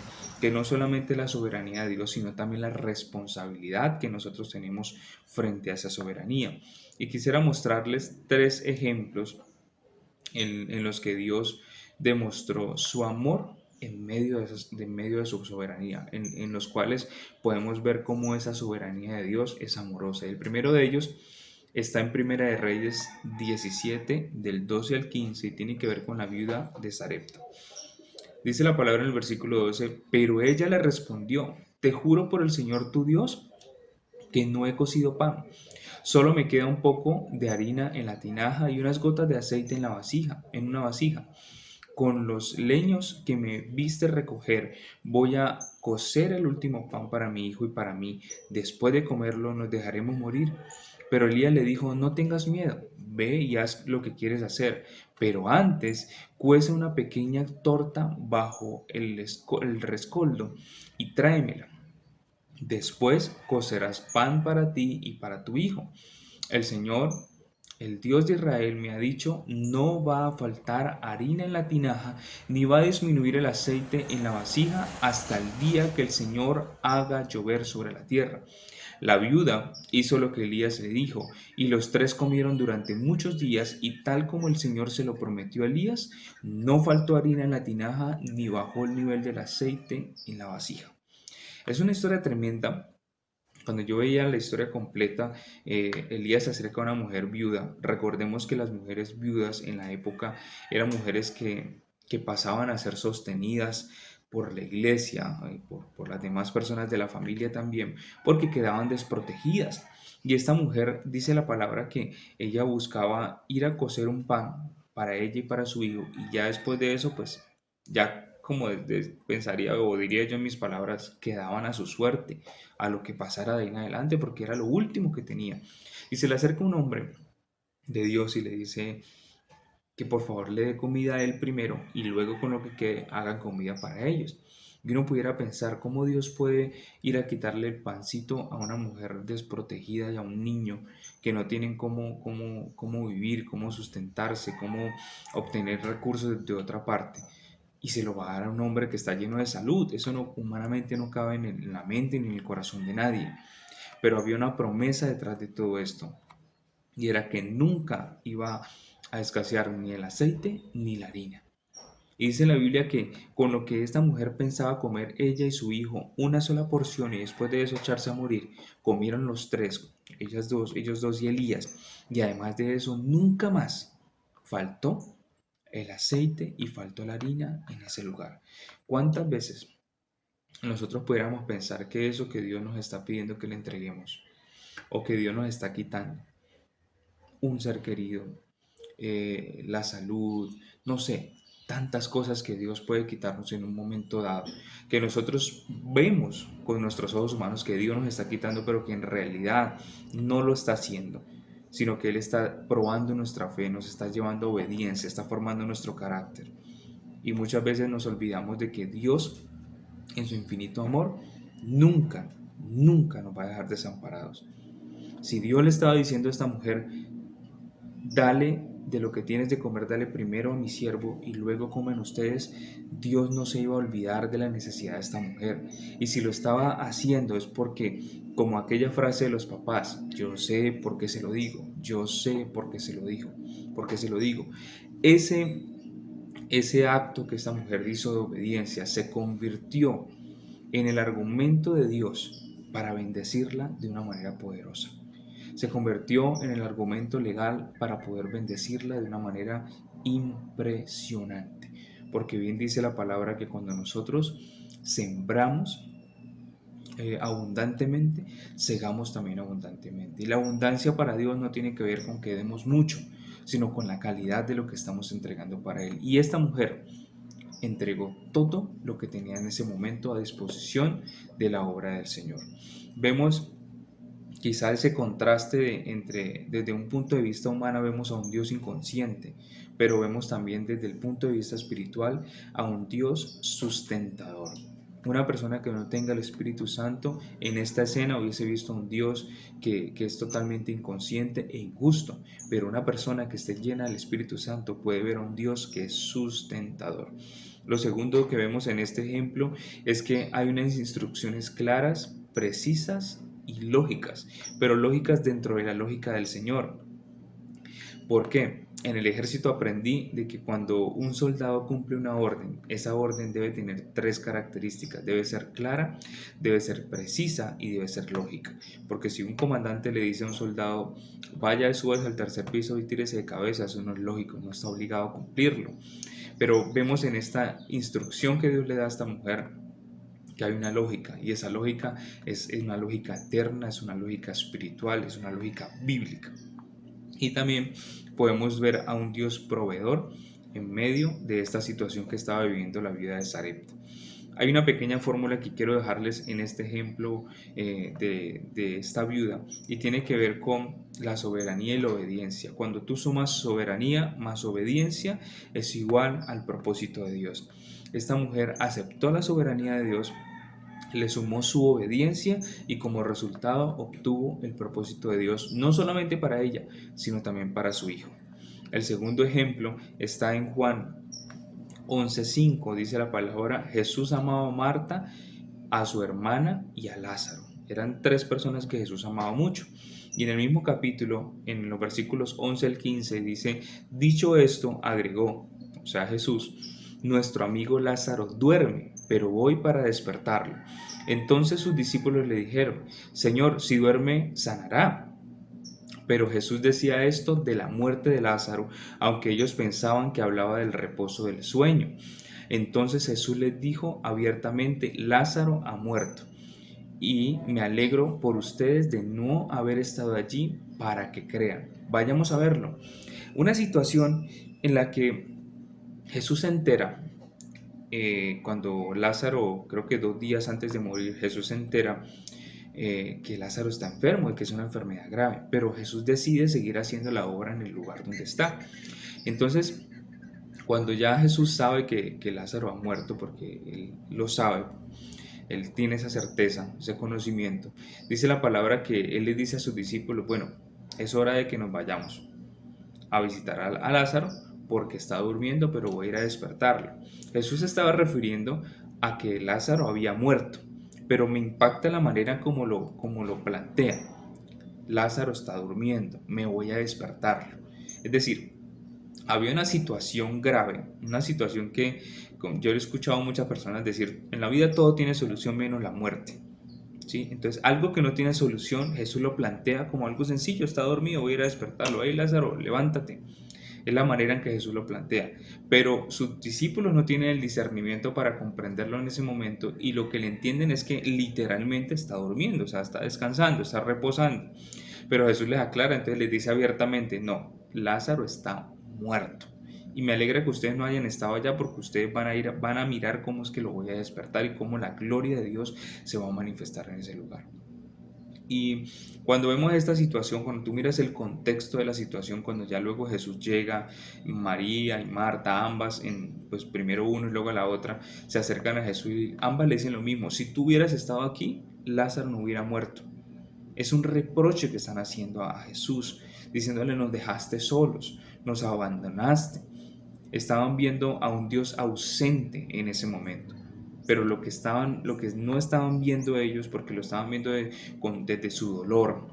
no solamente la soberanía de Dios, sino también la responsabilidad que nosotros tenemos frente a esa soberanía. Y quisiera mostrarles 3 ejemplos en los que Dios demostró su amor en medio de su soberanía, en los cuales podemos ver cómo esa soberanía de Dios es amorosa. El primero de ellos está en Primera de Reyes 17, del 12 al 15, y tiene que ver con la viuda de Sarepta. Dice la palabra en el versículo 12, pero ella le respondió, te juro por el Señor tu Dios que no he cocido pan. Solo me queda un poco de harina en la tinaja y unas gotas de aceite en una vasija. Con los leños que me viste recoger, voy a cocer el último pan para mi hijo y para mí. Después de comerlo, nos dejaremos morir. Pero Elías le dijo, no tengas miedo, ve y haz lo que quieres hacer. Pero antes, cuece una pequeña torta bajo el rescoldo y tráemela. Después cocerás pan para ti y para tu hijo. El Señor, el Dios de Israel, me ha dicho, no va a faltar harina en la tinaja, ni va a disminuir el aceite en la vasija hasta el día que el Señor haga llover sobre la tierra. La viuda hizo lo que Elías le dijo, y los 3 comieron durante muchos días, y tal como el Señor se lo prometió a Elías, no faltó harina en la tinaja, ni bajó el nivel del aceite en la vasija. Es una historia tremenda. Cuando yo veía la historia completa, Elías se acerca a una mujer viuda. Recordemos que las mujeres viudas en la época eran mujeres que pasaban a ser sostenidas por la iglesia y por las demás personas de la familia también, porque quedaban desprotegidas. Y esta mujer dice la palabra que ella buscaba ir a cocer un pan para ella y para su hijo, y ya después de eso, pues ya como pensaría o diría yo en mis palabras, quedaban a su suerte, a lo que pasara de ahí en adelante, porque era lo último que tenía. Y se le acerca un hombre de Dios y le dice que por favor le dé comida a él primero y luego con lo que quede hagan comida para ellos. Y uno pudiera pensar cómo Dios puede ir a quitarle el pancito a una mujer desprotegida y a un niño que no tienen cómo vivir, cómo sustentarse, cómo obtener recursos de otra parte. Y se lo va a dar a un hombre que está lleno de salud. Eso no, humanamente no cabe en la mente ni en el corazón de nadie. Pero había una promesa detrás de todo esto. Y era que nunca iba a escasear ni el aceite ni la harina. Y dice la Biblia que con lo que esta mujer pensaba comer ella y su hijo una sola porción y después de eso echarse a morir, comieron los tres, ellos dos y Elías. Y además de eso, nunca más faltó el aceite y faltó la harina en ese lugar. ¿Cuántas veces nosotros pudiéramos pensar que eso que Dios nos está pidiendo que le entreguemos o que Dios nos está quitando, un ser querido, la salud, no sé, tantas cosas que Dios puede quitarnos en un momento dado, que nosotros vemos con nuestros ojos humanos que Dios nos está quitando, pero que en realidad no lo está haciendo, sino que Él está probando nuestra fe, nos está llevando a obediencia, está formando nuestro carácter. Y muchas veces nos olvidamos de que Dios, en su infinito amor, nunca nos va a dejar desamparados. Si Dios le estaba diciendo a esta mujer, dale de lo que tienes de comer, dale primero a mi siervo y luego comen ustedes, Dios no se iba a olvidar de la necesidad de esta mujer. Y si lo estaba haciendo es porque, como aquella frase de los papás, yo sé por qué se lo digo, yo sé por qué se lo digo, porque se lo digo. Ese acto que esta mujer hizo de obediencia se convirtió en el argumento de Dios para bendecirla de una manera poderosa. Se convirtió en el argumento legal para poder bendecirla de una manera impresionante. Porque bien dice la palabra que cuando nosotros sembramos abundantemente, segamos también abundantemente. Y la abundancia para Dios no tiene que ver con que demos mucho, sino con la calidad de lo que estamos entregando para Él. Y esta mujer entregó todo lo que tenía en ese momento a disposición de la obra del Señor. Vemos quizá ese contraste entre, desde un punto de vista humano vemos a un Dios inconsciente, pero vemos también desde el punto de vista espiritual a un Dios sustentador. Una persona que no tenga el Espíritu Santo en esta escena hubiese visto a un Dios que es totalmente inconsciente e injusto, pero una persona que esté llena del Espíritu Santo puede ver a un Dios que es sustentador. Lo segundo que vemos en este ejemplo es que hay unas instrucciones claras, precisas y lógicas, pero lógicas dentro de la lógica del Señor. ¿Por qué? En el ejército aprendí de que cuando un soldado cumple una orden, esa orden debe tener tres características: debe ser clara, debe ser precisa y debe ser lógica. Porque si un comandante le dice a un soldado, vaya y subas al tercer piso y tírese de cabeza, eso no es lógico, no está obligado a cumplirlo. Pero vemos en esta instrucción que Dios le da a esta mujer que hay una lógica, y esa lógica es una lógica eterna, es una lógica espiritual, es una lógica bíblica. Y también podemos ver a un Dios proveedor en medio de esta situación que estaba viviendo la viuda de Sarepta. Hay una pequeña fórmula que quiero dejarles en este ejemplo de esta viuda, y tiene que ver con la soberanía y la obediencia. Cuando tú sumas soberanía más obediencia es igual al propósito de Dios. Esta mujer aceptó la soberanía de Dios, le sumó su obediencia y como resultado obtuvo el propósito de Dios, no solamente para ella, sino también para su hijo. El segundo ejemplo está en Juan 11:5, dice la palabra: Jesús amaba a Marta, a su hermana y a Lázaro. Eran tres personas que Jesús amaba mucho. Y en el mismo capítulo, en los versículos 11 al 15, dice: dicho esto, agregó, o sea Jesús, nuestro amigo Lázaro duerme, pero voy para despertarlo. Entonces sus discípulos le dijeron: Señor, si duerme, sanará. Pero Jesús decía esto de la muerte de Lázaro, aunque ellos pensaban que hablaba del reposo del sueño. Entonces Jesús les dijo abiertamente: Lázaro ha muerto, y me alegro por ustedes de no haber estado allí para que crean. Vayamos a verlo. Una situación en la que Jesús se entera cuando Lázaro, creo que 2 días antes de morir, Jesús se entera que Lázaro está enfermo y que es una enfermedad grave, pero Jesús decide seguir haciendo la obra en el lugar donde está. Entonces, cuando ya Jesús sabe que Lázaro ha muerto, porque él lo sabe, él tiene esa certeza, ese conocimiento, dice la palabra que él les dice a sus discípulos, bueno, es hora de que nos vayamos a visitar a Lázaro porque está durmiendo, pero voy a ir a despertarlo. Jesús estaba refiriendo a que Lázaro había muerto, pero me impacta la manera como lo plantea. Lázaro está durmiendo, me voy a despertarlo. Es decir, había una situación grave, una situación que yo he escuchado a muchas personas decir, en la vida todo tiene solución menos la muerte. ¿Sí? Entonces, algo que no tiene solución, Jesús lo plantea como algo sencillo, está dormido, voy a ir a despertarlo. Hey, Lázaro, levántate. Es la manera en que Jesús lo plantea. Pero sus discípulos no tienen el discernimiento para comprenderlo en ese momento y lo que le entienden es que literalmente está durmiendo, o sea, está descansando, está reposando. Pero Jesús les aclara, entonces les dice abiertamente, no, Lázaro está muerto. Y me alegra que ustedes no hayan estado allá porque ustedes van a mirar cómo es que lo voy a despertar y cómo la gloria de Dios se va a manifestar en ese lugar. Y cuando vemos esta situación, cuando tú miras el contexto de la situación, cuando ya luego Jesús llega, María y Marta, ambas, pues primero uno y luego la otra, se acercan a Jesús y ambas le dicen lo mismo, si tú hubieras estado aquí, Lázaro no hubiera muerto. Es un reproche que están haciendo a Jesús, diciéndole nos dejaste solos, nos abandonaste. Estaban viendo a un Dios ausente en ese momento. Pero lo que no estaban viendo ellos, porque lo estaban viendo desde su dolor,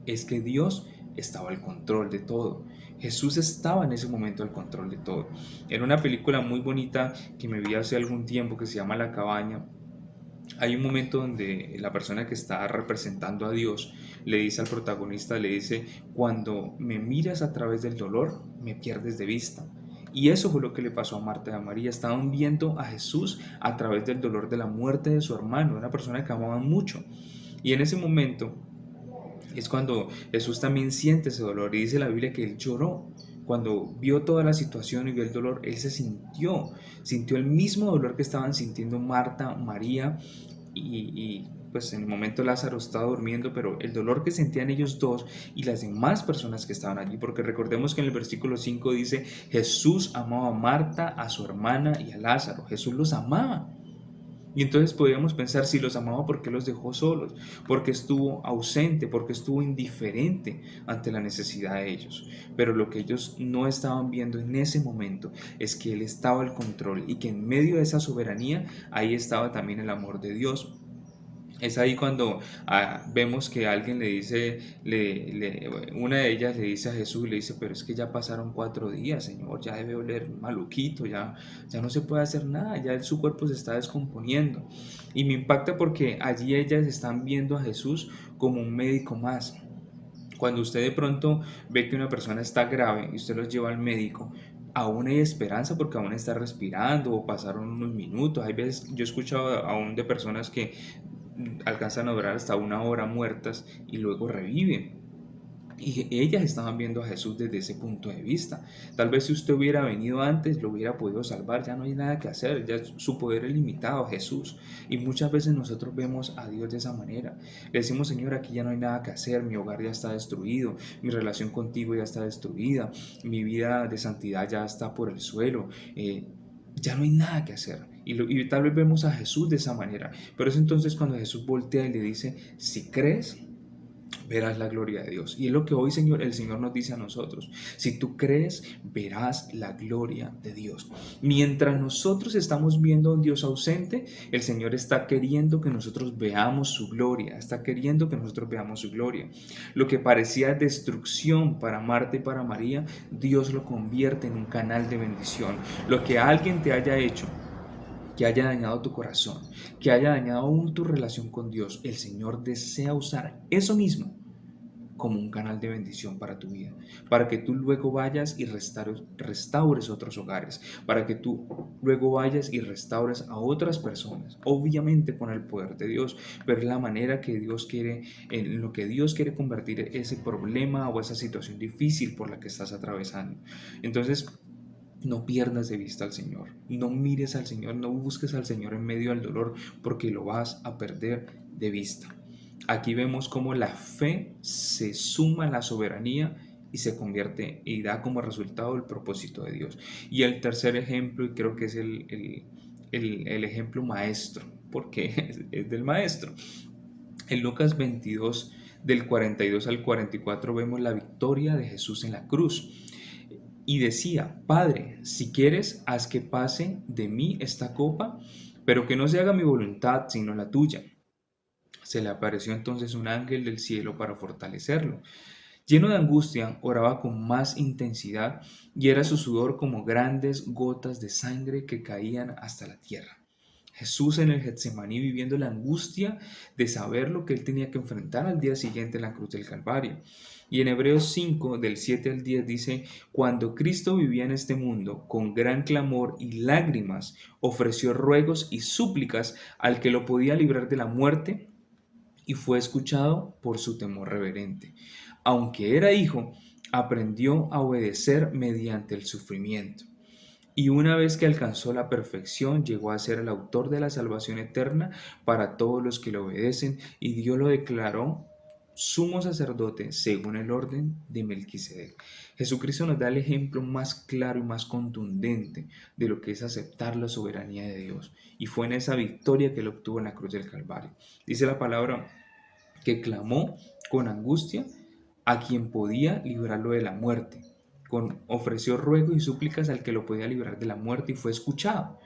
es que Dios estaba al control de todo. Jesús estaba en ese momento al control de todo. En una película muy bonita que me vi hace algún tiempo que se llama La Cabaña, hay un momento donde la persona que está representando a Dios le dice al protagonista, le dice, cuando me miras a través del dolor, me pierdes de vista. Y eso fue lo que le pasó a Marta y a María. Estaban viendo a Jesús a través del dolor de la muerte de su hermano, una persona que amaban mucho. Y en ese momento es cuando Jesús también siente ese dolor y dice la Biblia que él lloró. Cuando vio toda la situación y vio el dolor, él se sintió el mismo dolor que estaban sintiendo Marta, María y pues en el momento Lázaro estaba durmiendo, pero el dolor que sentían ellos dos y las demás personas que estaban allí, porque recordemos que en el versículo 5 dice, Jesús amaba a Marta, a su hermana y a Lázaro, Jesús los amaba. Y entonces podríamos pensar, si los amaba, ¿por qué los dejó solos? Porque estuvo ausente, porque estuvo indiferente ante la necesidad de ellos. Pero lo que ellos no estaban viendo en ese momento es que Él estaba al control y que en medio de esa soberanía, ahí estaba también el amor de Dios. Es ahí cuando vemos que alguien le dice, una de ellas le dice a Jesús, le dice, pero es que ya pasaron 4 días, Señor, ya debe oler maluquito, ya no se puede hacer nada, ya su cuerpo se está descomponiendo. Y me impacta porque allí ellas están viendo a Jesús como un médico más. Cuando usted de pronto ve que una persona está grave y usted los lleva al médico, aún hay esperanza porque aún está respirando o pasaron unos minutos. Hay veces, yo he escuchado aún de personas que alcanzan a durar hasta 1 hora muertas y luego reviven. Y ellas estaban viendo a Jesús desde ese punto de vista. Tal vez si usted hubiera venido antes, lo hubiera podido salvar. Ya no hay nada que hacer, ya su poder es limitado, Jesús. Y muchas veces nosotros vemos a Dios de esa manera. Le decimos, Señor, aquí ya no hay nada que hacer, mi hogar ya está destruido, mi relación contigo ya está destruida, mi vida de santidad ya está por el suelo. Ya no hay nada que hacer. Y tal vez vemos a Jesús de esa manera. Pero es entonces cuando Jesús voltea y le dice, si crees, verás la gloria de Dios. Y es lo que hoy, el Señor nos dice a nosotros. Si tú crees, verás la gloria de Dios. Mientras nosotros estamos viendo a un Dios ausente, el Señor está queriendo que nosotros veamos su gloria. Está queriendo que nosotros veamos su gloria. Lo que parecía destrucción para Marta y para María, Dios lo convierte en un canal de bendición. Lo que alguien te haya hecho, que haya dañado tu corazón, que haya dañado aún tu relación con Dios, el Señor desea usar eso mismo como un canal de bendición para tu vida, para que tú luego vayas y restaures otros hogares, para que tú luego vayas y restaures a otras personas, obviamente con el poder de Dios, pero es la manera que Dios quiere, en lo que Dios quiere convertir ese problema o esa situación difícil por la que estás atravesando. Entonces, No pierdas de vista al Señor, no mires al Señor, no busques al Señor en medio del dolor, porque lo vas a perder de vista. Aquí vemos cómo la fe se suma a la soberanía y se convierte y da como resultado el propósito de Dios. Y el tercer ejemplo, y creo que es el ejemplo maestro, porque es del maestro. En Lucas 22, del 42 al 44, vemos la victoria de Jesús en la cruz. Y decía: Padre, si quieres, haz que pase de mí esta copa, pero que no se haga mi voluntad, sino la tuya. Se le apareció entonces un ángel del cielo para fortalecerlo. Lleno de angustia, oraba con más intensidad, y era su sudor como grandes gotas de sangre que caían hasta la tierra. Jesús en el Getsemaní, viviendo la angustia de saber lo que él tenía que enfrentar al día siguiente en la cruz del Calvario. Y en Hebreos 5, del 7 al 10 dice: Cuando Cristo vivía en este mundo, con gran clamor y lágrimas, ofreció ruegos y súplicas al que lo podía librar de la muerte, y fue escuchado por su temor reverente. Aunque era hijo, aprendió a obedecer mediante el sufrimiento. Y una vez que alcanzó la perfección, llegó a ser el autor de la salvación eterna para todos los que le obedecen, y Dios lo declaró sumo sacerdote según el orden de Melquisedec. Jesucristo nos da el ejemplo más claro y más contundente de lo que es aceptar la soberanía de Dios, y fue en esa victoria que él obtuvo en la cruz del Calvario. Dice la palabra que clamó con angustia a quien podía librarlo de la muerte. Ofreció ruegos y súplicas al que lo podía librar de la muerte, y fue escuchado.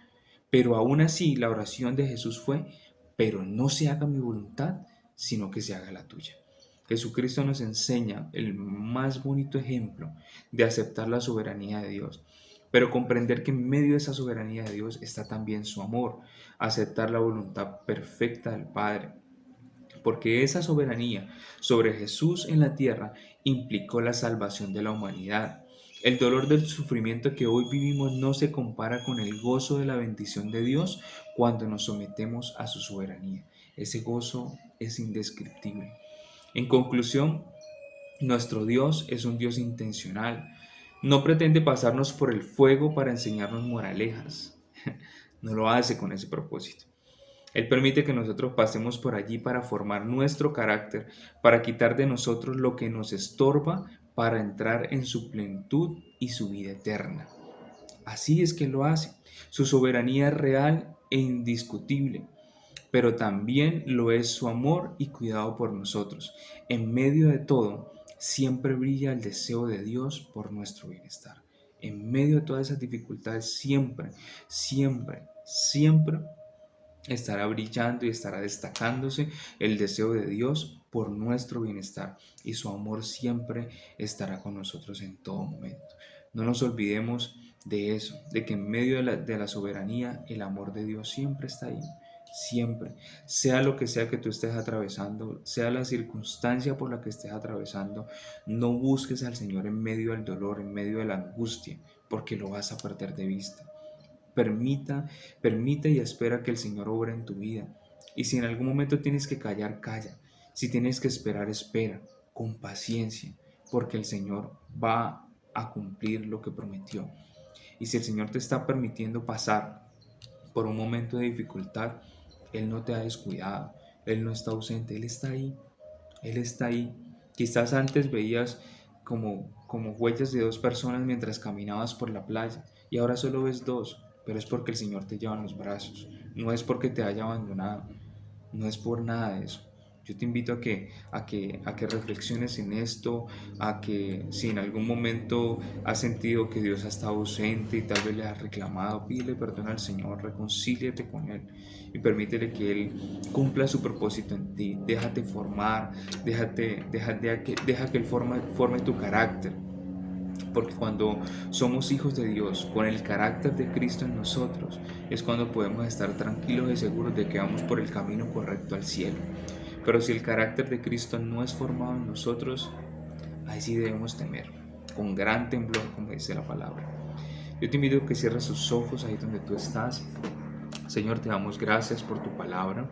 Pero aún así la oración de Jesús fue: pero no se haga mi voluntad, sino que se haga la tuya. Jesucristo nos enseña el más bonito ejemplo de aceptar la soberanía de Dios, pero comprender que en medio de esa soberanía de Dios está también su amor, aceptar la voluntad perfecta del Padre, porque esa soberanía sobre Jesús en la tierra implicó la salvación de la humanidad. El dolor del sufrimiento que hoy vivimos no se compara con el gozo de la bendición de Dios cuando nos sometemos a su soberanía. Ese gozo es indescriptible. En conclusión, nuestro Dios es un Dios intencional. No pretende pasarnos por el fuego para enseñarnos moralejas. No lo hace con ese propósito. Él permite que nosotros pasemos por allí para formar nuestro carácter, para quitar de nosotros lo que nos estorba, para entrar en su plenitud y su vida eterna. Así es que lo hace. Su soberanía es real e indiscutible, pero también lo es su amor y cuidado por nosotros. En medio de todo, siempre brilla el deseo de Dios por nuestro bienestar. En medio de todas esas dificultades, siempre estará brillando y estará destacándose el deseo de Dios por nuestro bienestar, y su amor siempre estará con nosotros en todo momento. No nos olvidemos de eso, de que en medio de la soberanía, el amor de Dios siempre está ahí. Siempre, sea lo que sea que tú estés atravesando, sea la circunstancia por la que estés atravesando, no busques al Señor en medio del dolor, en medio de la angustia, porque lo vas a perder de vista. Permita y espera que el Señor obre en tu vida. Y si en algún momento tienes que callar, calla. Si tienes que esperar, espera, con paciencia, porque el Señor va a cumplir lo que prometió. Y si el Señor te está permitiendo pasar por un momento de dificultad, Él no te ha descuidado, Él no está ausente, Él está ahí. Él está ahí. Quizás antes veías como huellas de dos personas mientras caminabas por la playa, y ahora solo ves dos, pero es porque el Señor te lleva en los brazos, no es porque te haya abandonado, no es por nada de eso. Yo te invito a que reflexiones en esto, a que si en algún momento has sentido que Dios ha estado ausente y tal vez le has reclamado, pídele perdón al Señor, reconcíliate con Él y permítele que Él cumpla su propósito en ti. Déjate formar, deja que Él forme tu carácter. Porque cuando somos hijos de Dios, con el carácter de Cristo en nosotros, es cuando podemos estar tranquilos y seguros de que vamos por el camino correcto al cielo. Pero si el carácter de Cristo no es formado en nosotros, ahí sí debemos temer, con gran temblor, como dice la palabra. Yo te invito a que cierres tus ojos ahí donde tú estás. Señor, te damos gracias por tu palabra.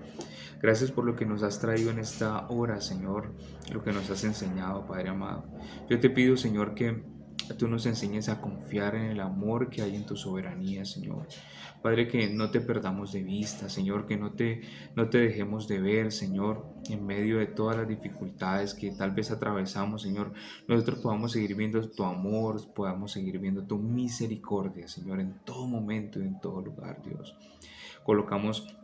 Gracias por lo que nos has traído en esta hora, Señor, lo que nos has enseñado, Padre amado. Yo te pido, Señor, que tú nos enseñes a confiar en el amor que hay en tu soberanía, Señor. Padre, que no te perdamos de vista, Señor, que no te dejemos de ver, Señor, en medio de todas las dificultades que tal vez atravesamos, Señor. Nosotros podamos seguir viendo tu amor, podamos seguir viendo tu misericordia, Señor, en todo momento y en todo lugar, Dios. Colocamos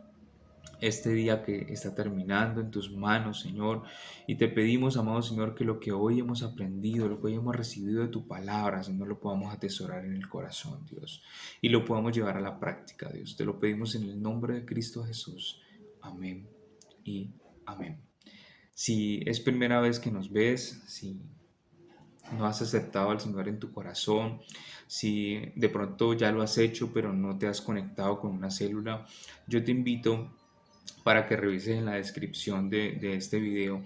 este día que está terminando en tus manos, Señor, y te pedimos, amado Señor, que lo que hoy hemos aprendido, lo que hoy hemos recibido de tu palabra, Señor, lo podamos atesorar en el corazón, Dios, y lo podamos llevar a la práctica, Dios. Te lo pedimos en el nombre de Cristo Jesús. Amén y amén. Si es primera vez que nos ves, si no has aceptado al Señor en tu corazón, si de pronto ya lo has hecho pero no te has conectado con una célula, yo te invito para que revises en la descripción de este video.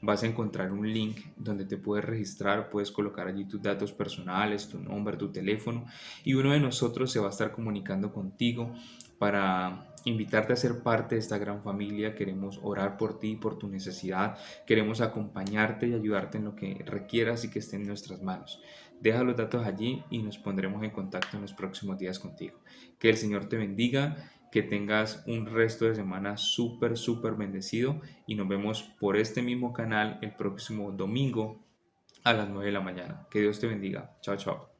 Vas a encontrar un link donde te puedes registrar, puedes colocar allí tus datos personales, tu nombre, tu teléfono, y uno de nosotros se va a estar comunicando contigo para invitarte a ser parte de esta gran familia. Queremos orar por ti, por tu necesidad, queremos acompañarte y ayudarte en lo que requieras y que esté en nuestras manos. Deja los datos allí y nos pondremos en contacto en los próximos días contigo. Que el Señor te bendiga, que tengas un resto de semana súper bendecido, y nos vemos por este mismo canal el próximo domingo a las 9 de la mañana. Que Dios te bendiga. Chao, chao.